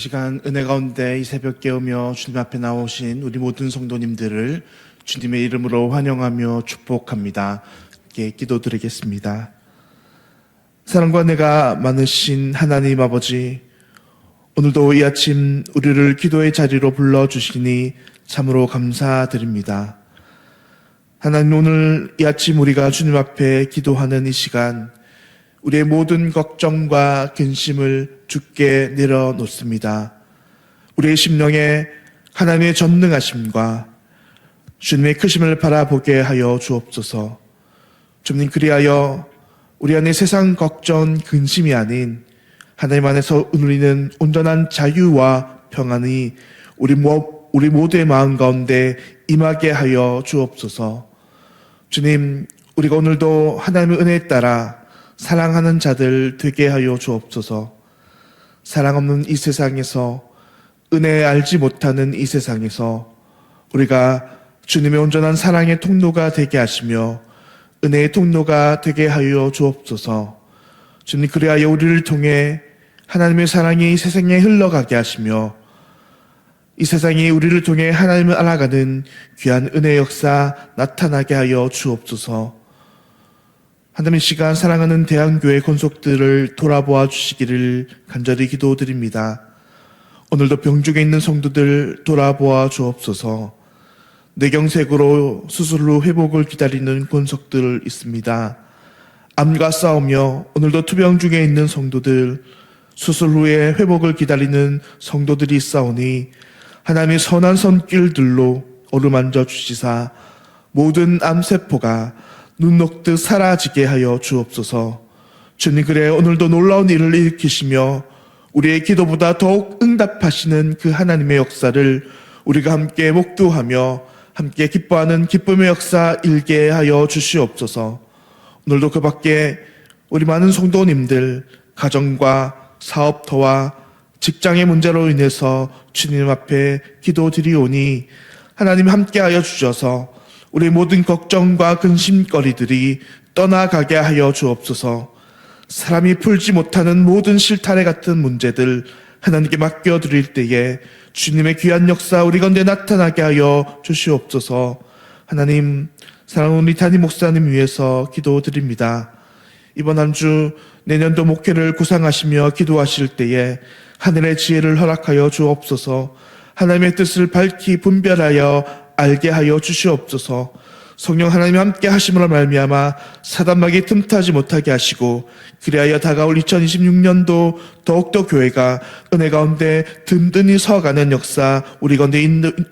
시간 은혜 가운데 이 새벽 깨우며 주님 앞에 나오신 우리 모든 성도님들을 주님의 이름으로 환영하며 축복합니다. 함께 기도드리겠습니다. 사랑과 은혜가 많으신 하나님 아버지, 오늘도 이 아침 우리를 기도의 자리로 불러주시니 참으로 감사드립니다. 하나님, 오늘 이 아침 우리가 주님 앞에 기도하는 이 시간, 우리의 모든 걱정과 근심을 주께 내려놓습니다. 우리의 심령에 하나님의 전능하심과 주님의 크심을 바라보게 하여 주옵소서. 주님, 그리하여 우리 안에 세상 걱정, 근심이 아닌 하나님 안에서 누리는 온전한 자유와 평안이 우리 모두의 마음 가운데 임하게 하여 주옵소서. 주님, 우리가 오늘도 하나님의 은혜에 따라 사랑하는 자들 되게 하여 주옵소서. 사랑 없는 이 세상에서, 은혜 알지 못하는 이 세상에서 우리가 주님의 온전한 사랑의 통로가 되게 하시며 은혜의 통로가 되게 하여 주옵소서. 주님, 그리하여 우리를 통해 하나님의 사랑이 이 세상에 흘러가게 하시며 이 세상이 우리를 통해 하나님을 알아가는 귀한 은혜의 역사 나타나게 하여 주옵소서. 하나님, 이 시간 사랑하는 대한교회 권속들을 돌아보아 주시기를 간절히 기도드립니다. 오늘도 병중에 있는 성도들 돌아보아 주옵소서. 뇌경색으로 수술 후 회복을 기다리는 권속들 있습니다. 암과 싸우며 오늘도 투병 중에 있는 성도들, 수술 후에 회복을 기다리는 성도들이 있사오니 하나님의 선한 손길들로 어루만져 주시사 모든 암세포가 눈 녹듯 사라지게 하여 주옵소서. 주님, 그래 오늘도 놀라운 일을 일으키시며 우리의 기도보다 더욱 응답하시는 그 하나님의 역사를 우리가 함께 목도하며 함께 기뻐하는 기쁨의 역사 일게 하여 주시옵소서. 오늘도 그 밖에 우리 많은 성도님들 가정과 사업터와 직장의 문제로 인해서 주님 앞에 기도드리오니 하나님 함께하여 주셔서 우리 모든 걱정과 근심거리들이 떠나가게 하여 주옵소서. 사람이 풀지 못하는 모든 실타래 같은 문제들 하나님께 맡겨드릴 때에 주님의 귀한 역사 우리 가운데 나타나게 하여 주시옵소서. 하나님, 사랑하는 우리 담임 목사님 위해서 기도드립니다. 이번 한 주 내년도 목회를 구상하시며 기도하실 때에 하늘의 지혜를 허락하여 주옵소서. 하나님의 뜻을 밝히 분별하여 알게 하여 주시옵소서. 성령 하나님 함께 하심으로 말미암아 사단막이 틈타지 못하게 하시고 그리하여 다가올 2026년도 더욱더 교회가 은혜 가운데 든든히 서가는 역사 우리 가운데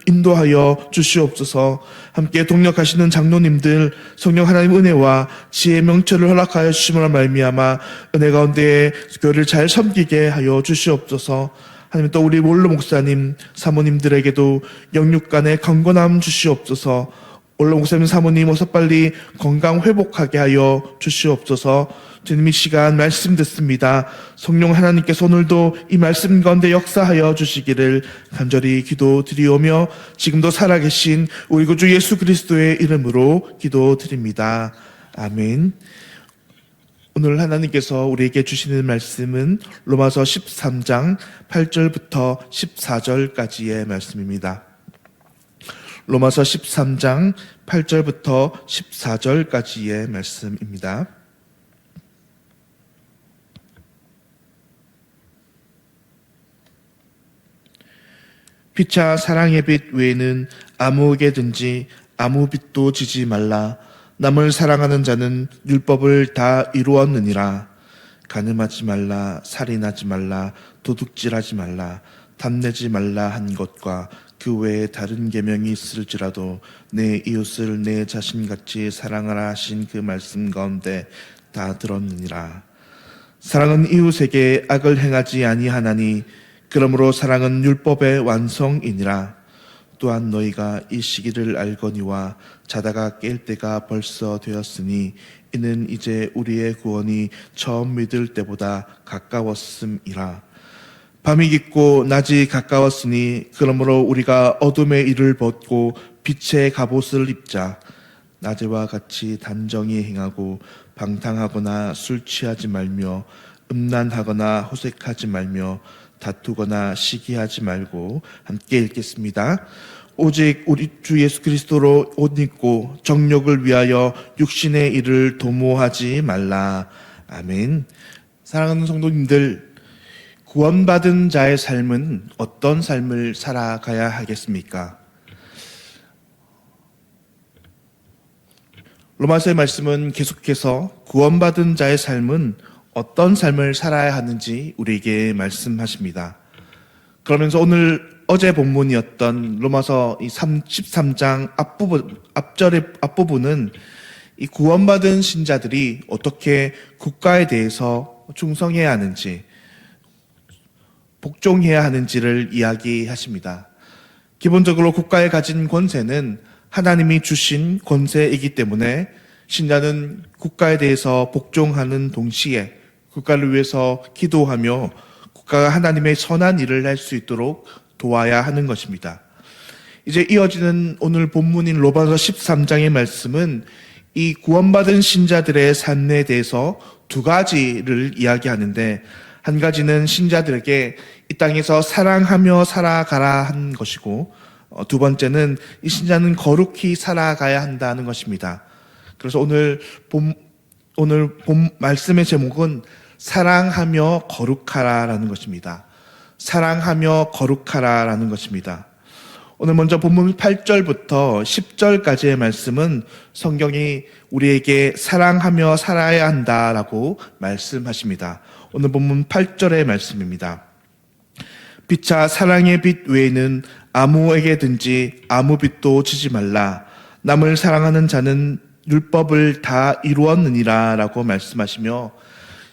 인도하여 주시옵소서. 함께 동력하시는 장로님들 성령 하나님 은혜와 지혜의 명철을 허락하여 주심으로 말미암아 은혜 가운데 교회를 잘 섬기게 하여 주시옵소서. 하나님, 또 우리 원로 목사님 사모님들에게도 영육간의 강건함 주시옵소서. 원로 목사님 사모님 어서 빨리 건강 회복하게 하여 주시옵소서. 주님, 이 시간 말씀 듣습니다. 성령 하나님께서 오늘도 이 말씀 가운데 역사하여 주시기를 간절히 기도드리오며 지금도 살아계신 우리 구주 예수 그리스도의 이름으로 기도드립니다. 아멘. 오늘 하나님께서 우리에게 주시는 말씀은 로마서 13장 8절부터 14절까지의 말씀입니다. 로마서 13장 8절부터 14절까지의 말씀입니다. 피차 사랑의 빛 외에는 아무에게든지 아무 빛도 지지 말라. 남을 사랑하는 자는 율법을 다 이루었느니라. 간음하지 말라, 살인하지 말라, 도둑질하지 말라, 탐내지 말라 한 것과 그 외에 다른 계명이 있을지라도 내 이웃을 내 자신같이 사랑하라 하신 그 말씀 가운데 다 들었느니라. 사랑은 이웃에게 악을 행하지 아니하나니 그러므로 사랑은 율법의 완성이니라. 또한 너희가 이 시기를 알거니와 자다가 깰 때가 벌써 되었으니 이는 이제 우리의 구원이 처음 믿을 때보다 가까웠음이라. 밤이 깊고 낮이 가까웠으니 그러므로 우리가 어둠의 일을 벗고 빛의 갑옷을 입자. 낮에와 같이 단정히 행하고 방탕하거나 술 취하지 말며 음란하거나 호색하지 말며 다투거나 시기하지 말고 함께 읽겠습니다. 오직 우리 주 예수 그리스도로 옷 입고 정욕을 위하여 육신의 일을 도모하지 말라. 아멘. 사랑하는 성도님들, 구원받은 자의 삶은 어떤 삶을 살아가야 하겠습니까? 로마서의 말씀은 계속해서 구원받은 자의 삶은 어떤 삶을 살아야 하는지 우리에게 말씀하십니다. 그러면서 어제 본문이었던 로마서 13장 앞부분은 이 구원받은 신자들이 어떻게 국가에 대해서 충성해야 하는지, 복종해야 하는지를 이야기하십니다. 기본적으로 국가에 가진 권세는 하나님이 주신 권세이기 때문에 신자는 국가에 대해서 복종하는 동시에 국가를 위해서 기도하며 국가가 하나님의 선한 일을 할 수 있도록 도와야 하는 것입니다. 이제 이어지는 오늘 본문인 로마서 13장의 말씀은 이 구원받은 신자들의 삶에 대해서 두 가지를 이야기하는데, 한 가지는 신자들에게 이 땅에서 사랑하며 살아가라 한 것이고, 두 번째는 이 신자는 거룩히 살아가야 한다는 것입니다. 그래서 오늘 본 말씀의 제목은 사랑하며 거룩하라라는 것입니다. 사랑하며 거룩하라라는 것입니다. 오늘 먼저 본문 8절부터 10절까지의 말씀은 성경이 우리에게 사랑하며 살아야 한다라고 말씀하십니다. 오늘 본문 8절의 말씀입니다. 피차 사랑의 빛 외에는 아무에게든지 아무 빛도 지지 말라. 남을 사랑하는 자는 율법을 다 이루었느니라 라고 말씀하시며,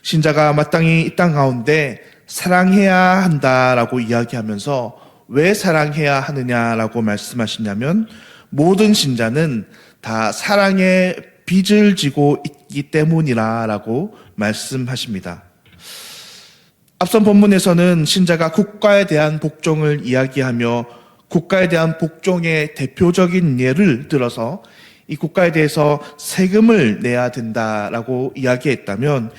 신자가 마땅히 이 땅 가운데 사랑해야 한다라고 이야기하면서 왜 사랑해야 하느냐라고 말씀하시냐면, 모든 신자는 다 사랑의 빚을 지고 있기 때문이라고 말씀하십니다. 앞선 본문에서는 신자가 국가에 대한 복종을 이야기하며 국가에 대한 복종의 대표적인 예를 들어서 이 국가에 대해서 세금을 내야 된다라고 이야기했다면,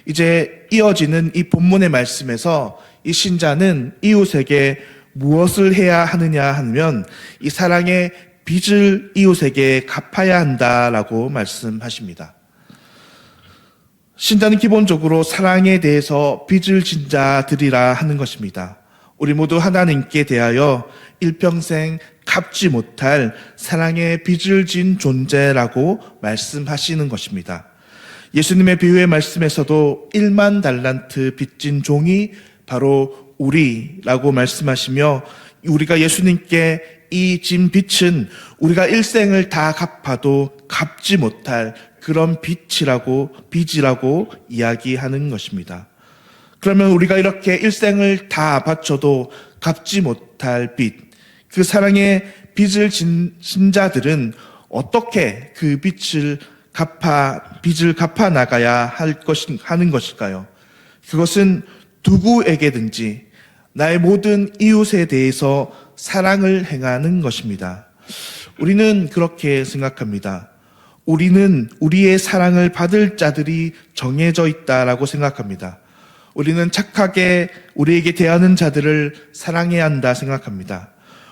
이제 이어지는 이 본문의 말씀에서 이 신자는 이웃에게 무엇을 해야 하느냐 하면 이 사랑의 빚을 이웃에게 갚아야 한다라고 말씀하십니다. 신자는 기본적으로 사랑에 대해서 빚을 진 자들이라 하는 것입니다. 우리 모두 하나님께 대하여 일평생 갚지 못할 사랑의 빚을 진 존재라고 말씀하시는 것입니다. 예수님의 비유의 말씀에서도 1만 달란트 빚진 종이 바로 우리라고 말씀하시며, 우리가 예수님께 이 진 빚은 우리가 일생을 다 갚아도 갚지 못할 그런 빚이라고 이야기하는 것입니다. 그러면 우리가 이렇게 일생을 다 바쳐도 갚지 못할 빚, 그 사랑의 빚을 진 신자들은 어떻게 그 빚을 갚아 나가야 하는 것일까요? 그것은 누구에게든지 나의 모든 이웃에 대해서 사랑을 행하는 것입니다. 우리는 그렇게 생각합니다. 우리는 우리의 사랑을 받을 자들이 정해져 있다라고 생각합니다. 우리는 착하게 우리에게 대하는 자들을 사랑해야 한다 생각합니다.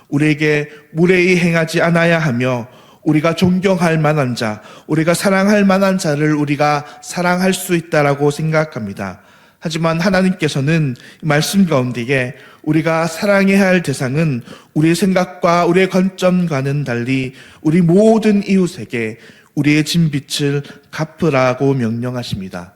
우리에게 무례히 행하지 않아야 하며 우리가 존경할 만한 자, 우리가 사랑할 만한 자를 우리가 사랑할 수 있다라고 생각합니다. 하지만 하나님께서는 말씀 가운데에 우리가 사랑해야 할 대상은 우리의 생각과 우리의 관점과는 달리 우리 모든 이웃에게 우리의 진 빚을 갚으라고 명령하십니다.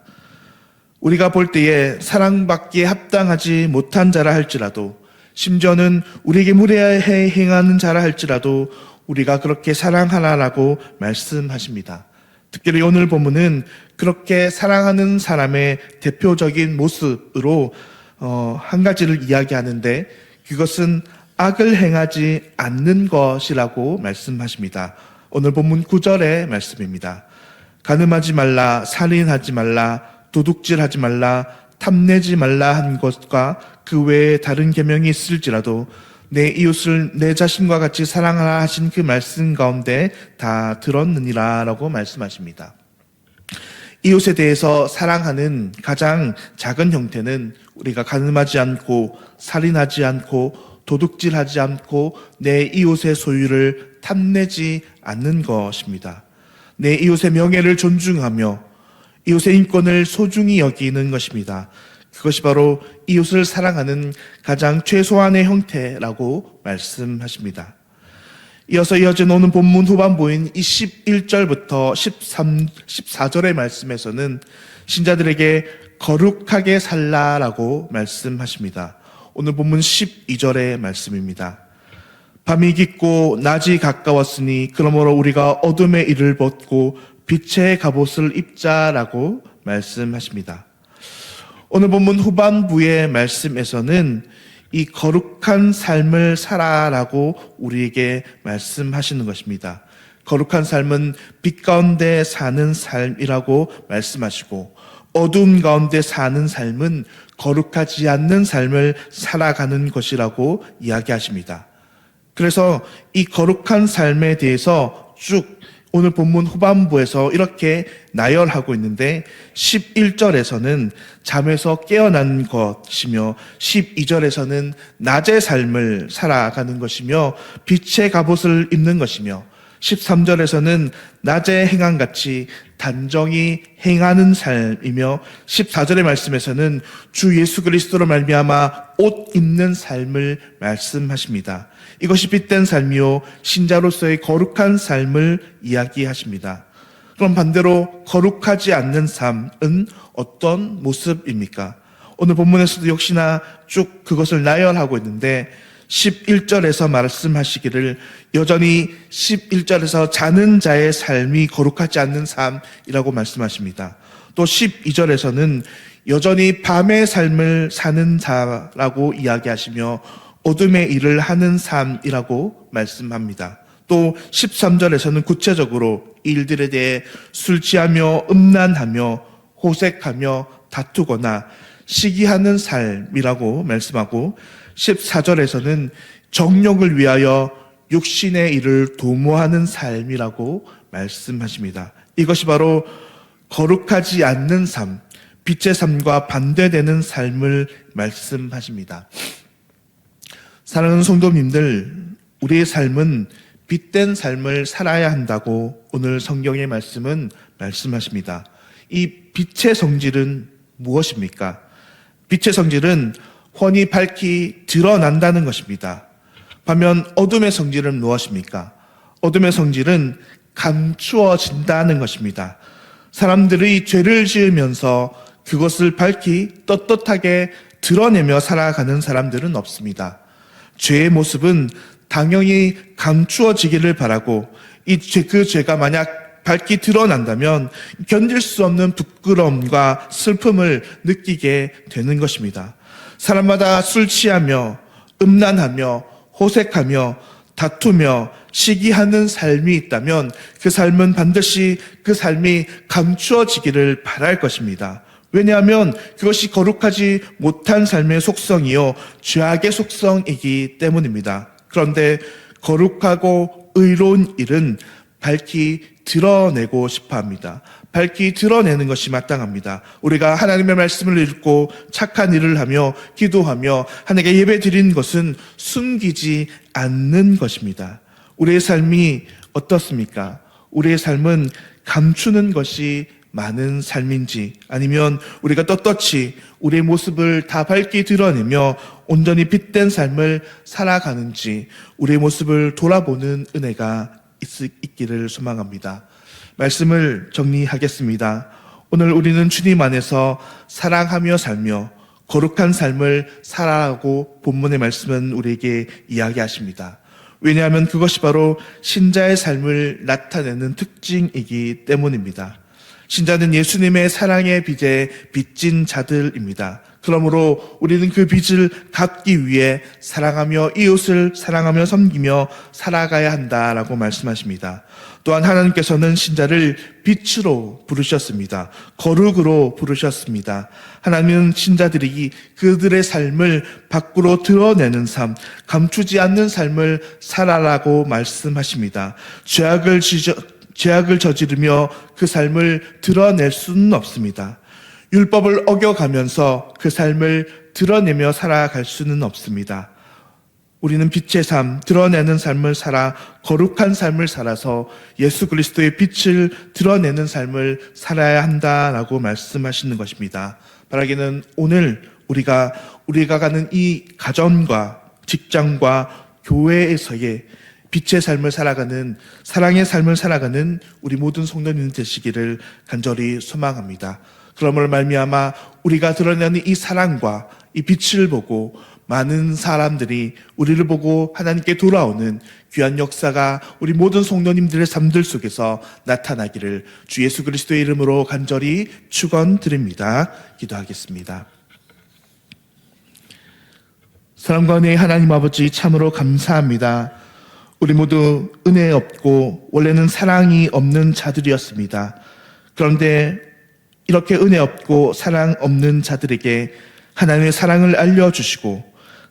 우리가 볼 때에 사랑받기에 합당하지 못한 자라 할지라도, 심지어는 우리에게 무례해 행하는 자라 할지라도 우리가 그렇게 사랑하라라고 말씀하십니다. 특별히 오늘 본문은 그렇게 사랑하는 사람의 대표적인 모습으로 한 가지를 이야기하는데, 그것은 악을 행하지 않는 것이라고 말씀하십니다. 오늘 본문 9절의 말씀입니다. 간음하지 말라, 살인하지 말라, 도둑질하지 말라, 탐내지 말라 한 것과 그 외에 다른 계명이 있을지라도 내 이웃을 내 자신과 같이 사랑하라 하신 그 말씀 가운데 다 들었느니라 라고 말씀하십니다. 이웃에 대해서 사랑하는 가장 작은 형태는 우리가 간음하지 않고 살인하지 않고 도둑질하지 않고 내 이웃의 소유를 탐내지 않는 것입니다. 내 이웃의 명예를 존중하며 이웃의 인권을 소중히 여기는 것입니다. 그것이 바로 이웃을 사랑하는 가장 최소한의 형태라고 말씀하십니다. 이어서 이어져 오는 본문 후반부인 21절부터 14절의 말씀에서는 신자들에게 거룩하게 살라라고 말씀하십니다. 오늘 본문 12절의 말씀입니다. 밤이 깊고 낮이 가까웠으니 그러므로 우리가 어둠의 일을 벗고 빛의 갑옷을 입자라고 말씀하십니다. 오늘 본문 후반부의 말씀에서는 이 거룩한 삶을 살아라고 우리에게 말씀하시는 것입니다. 거룩한 삶은 빛 가운데 사는 삶이라고 말씀하시고 어두움 가운데 사는 삶은 거룩하지 않는 삶을 살아가는 것이라고 이야기하십니다. 그래서 이 거룩한 삶에 대해서 쭉 오늘 본문 후반부에서 이렇게 나열하고 있는데 11절에서는 잠에서 깨어난 것이며 12절에서는 낮의 삶을 살아가는 것이며 빛의 갑옷을 입는 것이며 13절에서는 낮에 행함같이 단정히 행하는 삶이며 14절의 말씀에서는 주 예수 그리스도로 말미암아 옷 입는 삶을 말씀하십니다. 이것이 빛된 삶이요 신자로서의 거룩한 삶을 이야기하십니다. 그럼 반대로 거룩하지 않는 삶은 어떤 모습입니까? 오늘 본문에서도 역시나 쭉 그것을 나열하고 있는데 11절에서 말씀하시기를 여전히 11절에서 자는 자의 삶이 거룩하지 않는 삶이라고 말씀하십니다. 또 12절에서는 여전히 밤의 삶을 사는 자라고 이야기하시며 어둠의 일을 하는 삶이라고 말씀합니다. 또 13절에서는 구체적으로 일들에 대해 술 취하며 음란하며 호색하며 다투거나 시기하는 삶이라고 말씀하고 14절에서는 정욕을 위하여 육신의 일을 도모하는 삶이라고 말씀하십니다. 이것이 바로 거룩하지 않는 삶, 빛의 삶과 반대되는 삶을 말씀하십니다. 사랑하는 성도님들, 우리의 삶은 빛된 삶을 살아야 한다고 오늘 성경의 말씀은 말씀하십니다. 이 빛의 성질은 무엇입니까? 빛의 성질은 훤히 밝히 드러난다는 것입니다. 반면 어둠의 성질은 무엇입니까? 어둠의 성질은 감추어진다는 것입니다. 사람들이 죄를 지으면서 그것을 밝히 떳떳하게 드러내며 살아가는 사람들은 없습니다. 죄의 모습은 당연히 감추어지기를 바라고 그 죄가 만약 밝히 드러난다면 견딜 수 없는 부끄러움과 슬픔을 느끼게 되는 것입니다. 사람마다 술 취하며 음란하며 호색하며 다투며 시기하는 삶이 있다면 그 삶은 반드시 그 삶이 감추어지기를 바랄 것입니다. 왜냐하면 그것이 거룩하지 못한 삶의 속성이요 죄악의 속성이기 때문입니다. 그런데 거룩하고 의로운 일은 밝히 드러내고 싶어 합니다. 밝히 드러내는 것이 마땅합니다. 우리가 하나님의 말씀을 읽고 착한 일을 하며 기도하며 하나님께 예배 드리는 것은 숨기지 않는 것입니다. 우리의 삶이 어떻습니까? 우리의 삶은 감추는 것이 많은 삶인지 아니면 우리가 떳떳이 우리의 모습을 다 밝게 드러내며 온전히 빛된 삶을 살아가는지 우리의 모습을 돌아보는 은혜가 있기를 소망합니다. 말씀을 정리하겠습니다. 오늘 우리는 주님 안에서 사랑하며 살며 거룩한 삶을 살아가고 본문의 말씀은 우리에게 이야기하십니다. 왜냐하면 그것이 바로 신자의 삶을 나타내는 특징이기 때문입니다. 신자는 예수님의 사랑의 빛에 빚진 자들입니다. 그러므로 우리는 그 빚을 갚기 위해 사랑하며 이웃을 사랑하며 섬기며 살아가야 한다라고 말씀하십니다. 또한 하나님께서는 신자를 빛으로 부르셨습니다. 거룩으로 부르셨습니다. 하나님은 신자들이 그들의 삶을 밖으로 드러내는 삶, 감추지 않는 삶을 살아라고 말씀하십니다. 죄악을 죄악을 저지르며 그 삶을 드러낼 수는 없습니다. 율법을 어겨가면서 그 삶을 드러내며 살아갈 수는 없습니다. 우리는 빛의 삶, 드러내는 삶을 살아 거룩한 삶을 살아서 예수 그리스도의 빛을 드러내는 삶을 살아야 한다라고 말씀하시는 것입니다. 바라기는 오늘 우리가 가는 이 가정과 직장과 교회에서의 빛의 삶을 살아가는, 사랑의 삶을 살아가는 우리 모든 성도님 되시기를 간절히 소망합니다. 그러므로 말미암아 우리가 드러내는 이 사랑과 이 빛을 보고 많은 사람들이 우리를 보고 하나님께 돌아오는 귀한 역사가 우리 모든 성도님들의 삶들 속에서 나타나기를 주 예수 그리스도의 이름으로 간절히 축원드립니다. 기도하겠습니다. 사랑과 은혜의 하나님 아버지, 참으로 감사합니다. 우리 모두 은혜 없고 원래는 사랑이 없는 자들이었습니다. 그런데 이렇게 은혜 없고 사랑 없는 자들에게 하나님의 사랑을 알려주시고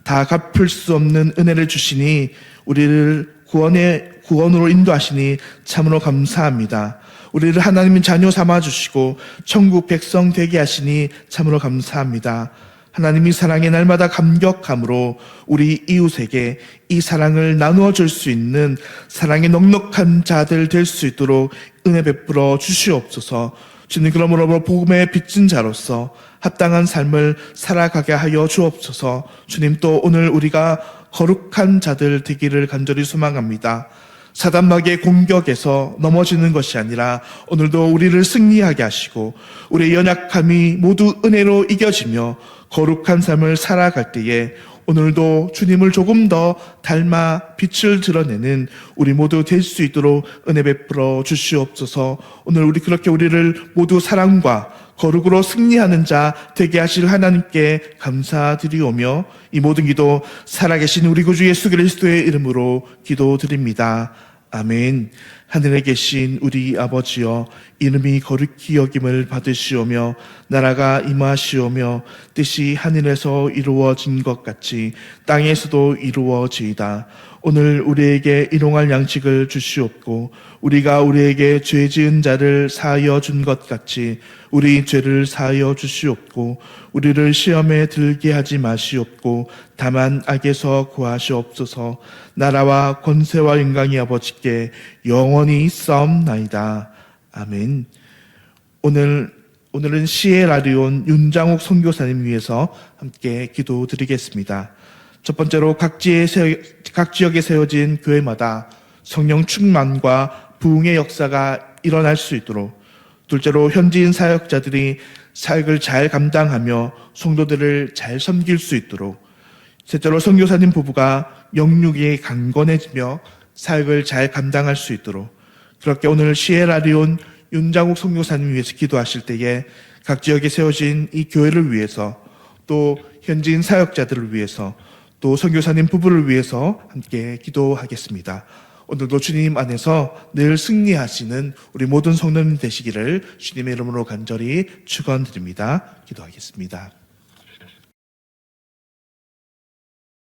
다 갚을 수 없는 은혜를 주시니 우리를 구원으로 인도하시니 참으로 감사합니다. 우리를 하나님의 자녀 삼아주시고 천국 백성 되게 하시니 참으로 감사합니다. 하나님이 사랑에 날마다 감격함으로 우리 이웃에게 이 사랑을 나누어 줄 수 있는 사랑의 넉넉한 자들 될 수 있도록 은혜 베풀어 주시옵소서. 주님, 그러므로 복음의 빚진 자로서 합당한 삶을 살아가게 하여 주옵소서. 주님, 또 오늘 우리가 거룩한 자들 되기를 간절히 소망합니다. 사단마귀의 공격에서 넘어지는 것이 아니라 오늘도 우리를 승리하게 하시고 우리의 연약함이 모두 은혜로 이겨지며 거룩한 삶을 살아갈 때에 오늘도 주님을 조금 더 닮아 빛을 드러내는 우리 모두 될 수 있도록 은혜 베풀어 주시옵소서. 오늘 그렇게 우리를 모두 사랑과 거룩으로 승리하는 자 되게 하실 하나님께 감사드리오며 이 모든 기도 살아계신 우리 구주 예수 그리스도의 이름으로 기도드립니다. 아멘. 하늘에 계신 우리 아버지여, 이름이 거룩히 여김을 받으시오며 나라가 임하시오며 뜻이 하늘에서 이루어진 것 같이 땅에서도 이루어지이다. 오늘 우리에게 일용할 양식을 주시옵고 우리가 우리에게 죄 지은 자를 사하여 준 것 같이 우리 죄를 사하여 주시옵고 우리를 시험에 들게 하지 마시옵고 다만 악에서 구하시옵소서. 나라와 권세와 영광이 아버지께 영원히 있사옵나이다. 아멘. 오늘은 시에라리온 윤장욱 선교사님 위해서 함께 기도드리겠습니다. 첫 번째로 각 지역에 세워진 교회마다 성령 충만과 부흥의 역사가 일어날 수 있도록, 둘째로 현지인 사역자들이 사역을 잘 감당하며 성도들을 잘 섬길 수 있도록, 셋째로 선교사님 부부가 영육이 강건해지며 사역을 잘 감당할 수 있도록, 그렇게 오늘 시에라리온 윤장욱 선교사님 위해서 기도하실 때에 각 지역에 세워진 이 교회를 위해서, 또 현지인 사역자들을 위해서, 또 선교사님 부부를 위해서 함께 기도하겠습니다. 오늘도 주님 안에서 늘 승리하시는 우리 모든 성도님 되시기를 주님의 이름으로 간절히 축원드립니다. 기도하겠습니다.